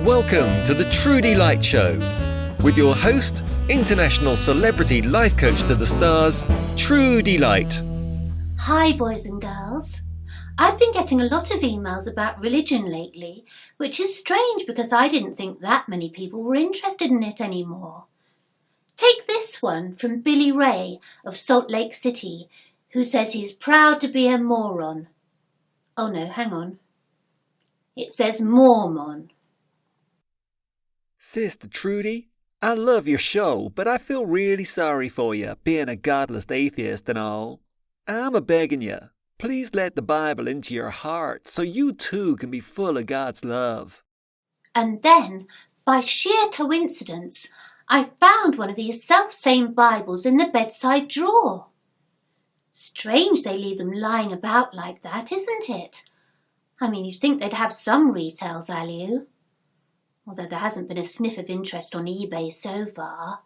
Welcome to the Trudy Lite Show with your host, international celebrity life coach to the stars, Trudy Lite. Hi boys and girls. I've been getting a lot of emails about religion lately, which is strange because I didn't think that many people were interested in it anymore. Take this one from Billy Ray of Salt Lake City, who says he's proud to be a moron. Oh no, hang on. It says Mormon. Sister Trudy, I love your show, but I feel really sorry for you, being a godless atheist and all. I'm a-begging you, please let the Bible into your heart so you too can be full of God's love. And then, by sheer coincidence, I found one of these self-same Bibles in the bedside drawer. Strange they leave them lying about like that, isn't it? I mean, you'd think they'd have some retail value. Although there hasn't been a sniff of interest on eBay so far.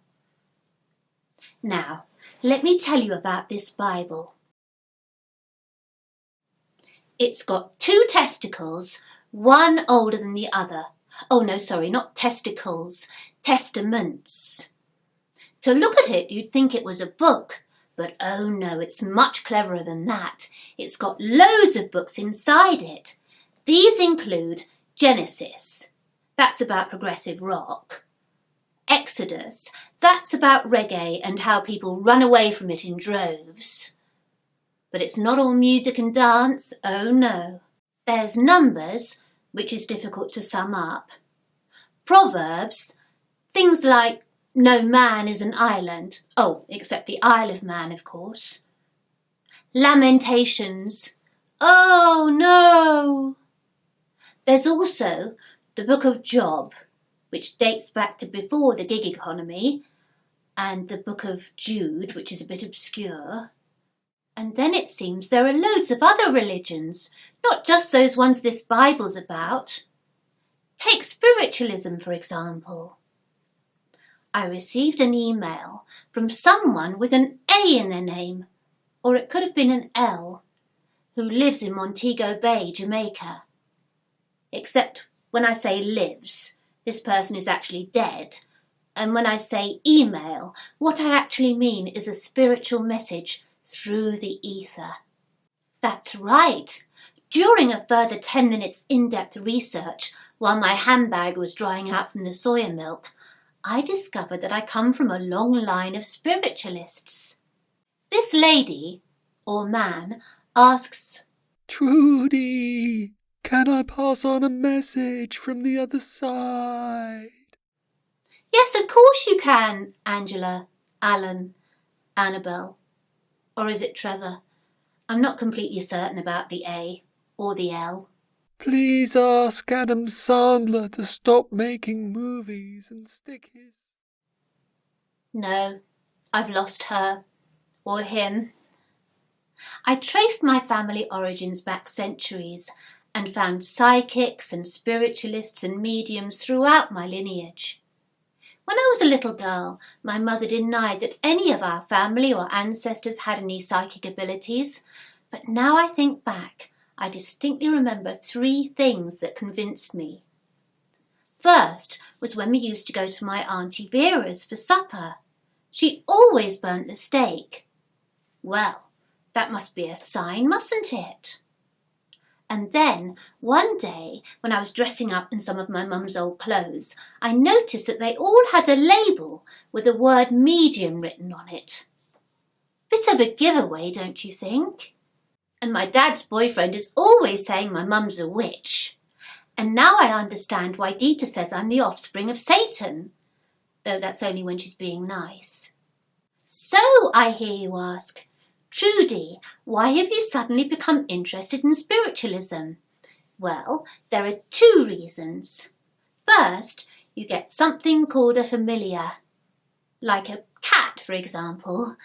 Now, let me tell you about this Bible. It's got 2 testicles, one older than the other. Oh no, sorry, not testicles, testaments. To look at it, you'd think it was a book, but oh no, it's much cleverer than that. It's got loads of books inside it. These include Genesis. That's about progressive rock. Exodus, that's about reggae and how people run away from it in droves. But it's not all music and dance, oh no. There's Numbers, which is difficult to sum up. Proverbs, things like no man is an island. Oh, except the Isle of Man, of course. Lamentations, oh no. There's also the Book of Job, which dates back to before the gig economy, and the Book of Jude, which is a bit obscure. And then it seems there are loads of other religions, not just those ones this Bible's about. Take spiritualism, for example. I received an email from someone with an A in their name, or it could have been an L, who lives in Montego Bay, Jamaica. Except when I say lives, this person is actually dead. And when I say email, what I actually mean is a spiritual message through the ether. That's right. During a further 10 minutes in-depth research, while my handbag was drying out from the soya milk, I discovered that I come from a long line of spiritualists. This lady, or man, asks, Trudy, can I pass on a message from the other side? Yes, of course you can, Angela, Alan, Annabelle. Or is it Trevor? I'm not completely certain about the A or the L. Please ask Adam Sandler to stop making movies and stick his... No, I've lost her. Or him. I traced my family origins back centuries and found psychics and spiritualists and mediums throughout my lineage. When I was a little girl, my mother denied that any of our family or ancestors had any psychic abilities, but now I think back, I distinctly remember 3 things that convinced me. First was when we used to go to my Auntie Vera's for supper. She always burnt the steak. Well, that must be a sign, mustn't it? And then, one day, when I was dressing up in some of my mum's old clothes, I noticed that they all had a label with the word medium written on it. Bit of a giveaway, don't you think? And my dad's boyfriend is always saying my mum's a witch. And now I understand why Dita says I'm the offspring of Satan, though that's only when she's being nice. So, I hear you ask, Trudy, why have you suddenly become interested in spiritualism? Well, there are 2 reasons. First, you get something called a familiar, like a cat, for example.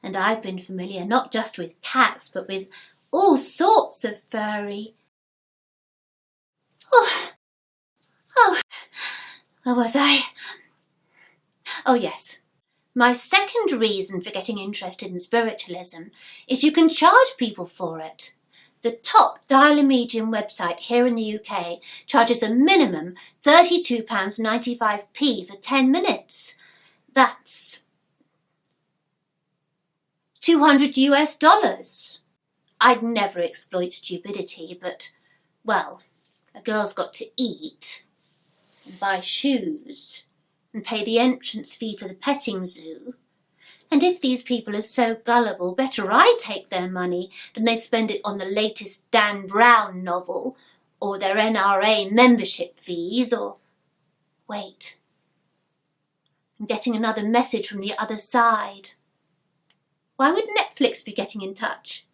And I've been familiar not just with cats, but with all sorts of furry... Where was I? Oh, yes. My second reason for getting interested in spiritualism is you can charge people for it. The top dial-a-medium website here in the UK charges a minimum £32.95 for 10 minutes. That's $200. I'd never exploit stupidity, but, well, a girl's got to eat and buy shoes and pay the entrance fee for the petting zoo. And if these people are so gullible, better I take their money than they spend it on the latest Dan Brown novel or their NRA membership fees or... Wait. I'm getting another message from the other side. Why would Netflix be getting in touch?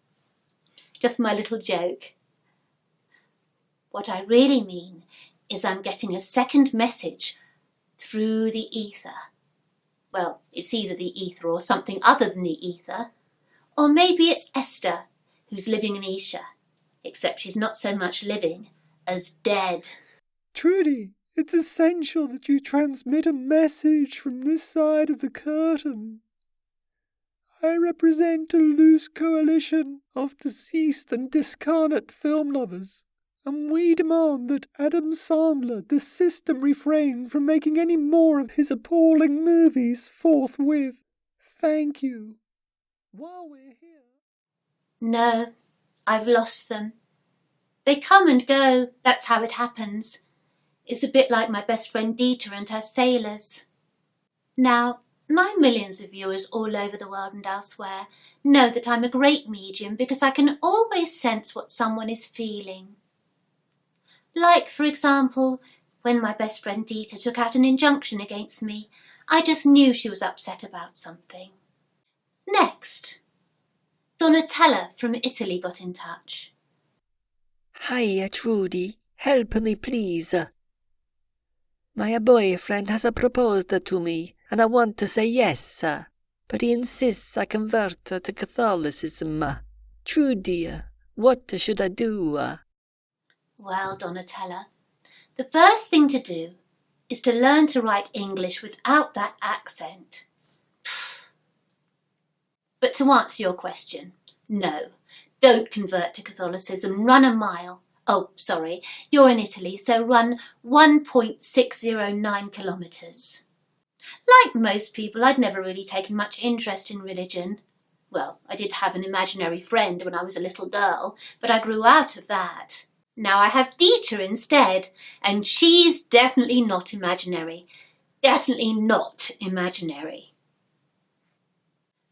Just my little joke. What I really mean is I'm getting a second message through the ether. Well, it's either the ether or something other than the ether. Or maybe it's Esther, who's living in Isha, except she's not so much living as dead. Trudy, it's essential that you transmit a message from this side of the curtain. I represent a loose coalition of deceased and discarnate film lovers, and we demand that Adam Sandler desist and refrain from making any more of his appalling movies forthwith. Thank you. While we're here... No, I've lost them. They come and go, that's how it happens. It's a bit like my best friend Dieter and her sailors. Now, my millions of viewers all over the world and elsewhere know that I'm a great medium because I can always sense what someone is feeling. Like, for example, when my best friend Dieter took out an injunction against me, I just knew she was upset about something. Next, Donatella from Italy got in touch. Hiya, Trudy. Help me, please. My boyfriend has proposed to me, and I want to say yes, but he insists I convert to Catholicism. Trudy, what should I do? Well, Donatella, the first thing to do is to learn to write English without that accent. But to answer your question, no, don't convert to Catholicism, run a mile. Oh, sorry, you're in Italy, so run 1.609 kilometres. Like most people, I'd never really taken much interest in religion. Well, I did have an imaginary friend when I was a little girl, but I grew out of that. Now I have Dieter instead, and she's definitely not imaginary. Definitely not imaginary.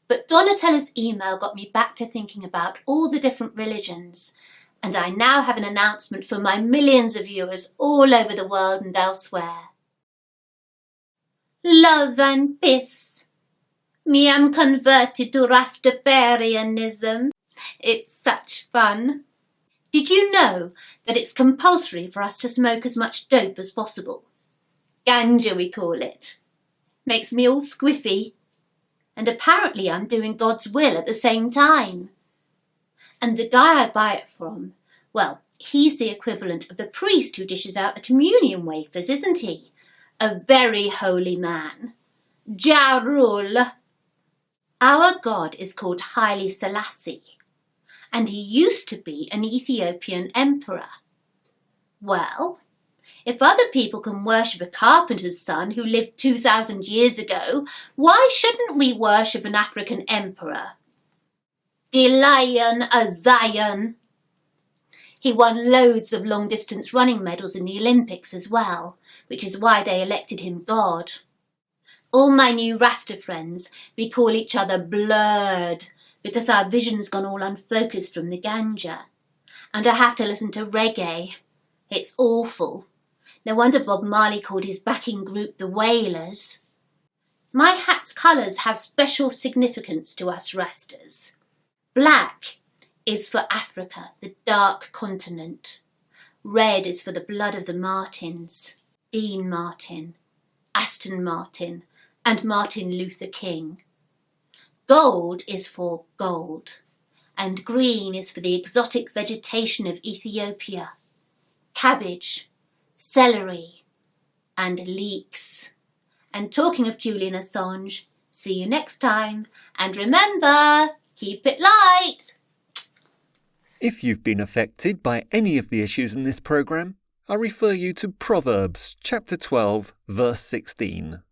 But Donatella's email got me back to thinking about all the different religions, and I now have an announcement for my millions of viewers all over the world and elsewhere. Love and peace. Me am converted to Rastafarianism. It's such fun. Did you know that it's compulsory for us to smoke as much dope as possible? Ganja, we call it. Makes me all squiffy. And apparently I'm doing God's will at the same time. And the guy I buy it from, well, he's the equivalent of the priest who dishes out the communion wafers, isn't he? A very holy man. Ja Rule. Our God is called Haile Selassie, and he used to be an Ethiopian emperor. Well, if other people can worship a carpenter's son who lived 2,000 years ago, why shouldn't we worship an African emperor? De Lion a Zion. He won loads of long-distance running medals in the Olympics as well, which is why they elected him God. All my new Rasta friends, we call each other blurred, because our vision's gone all unfocused from the ganja. And I have to listen to reggae. It's awful. No wonder Bob Marley called his backing group the Wailers. My hat's colours have special significance to us Rastas. Black is for Africa, the dark continent. Red is for the blood of the Martins, Dean Martin, Aston Martin, and Martin Luther King. Gold is for gold, and green is for the exotic vegetation of Ethiopia, cabbage, celery, and leeks. And talking of Julian Assange, see you next time, and remember, keep it light! If you've been affected by any of the issues in this program, I refer you to Proverbs chapter 12, verse 16.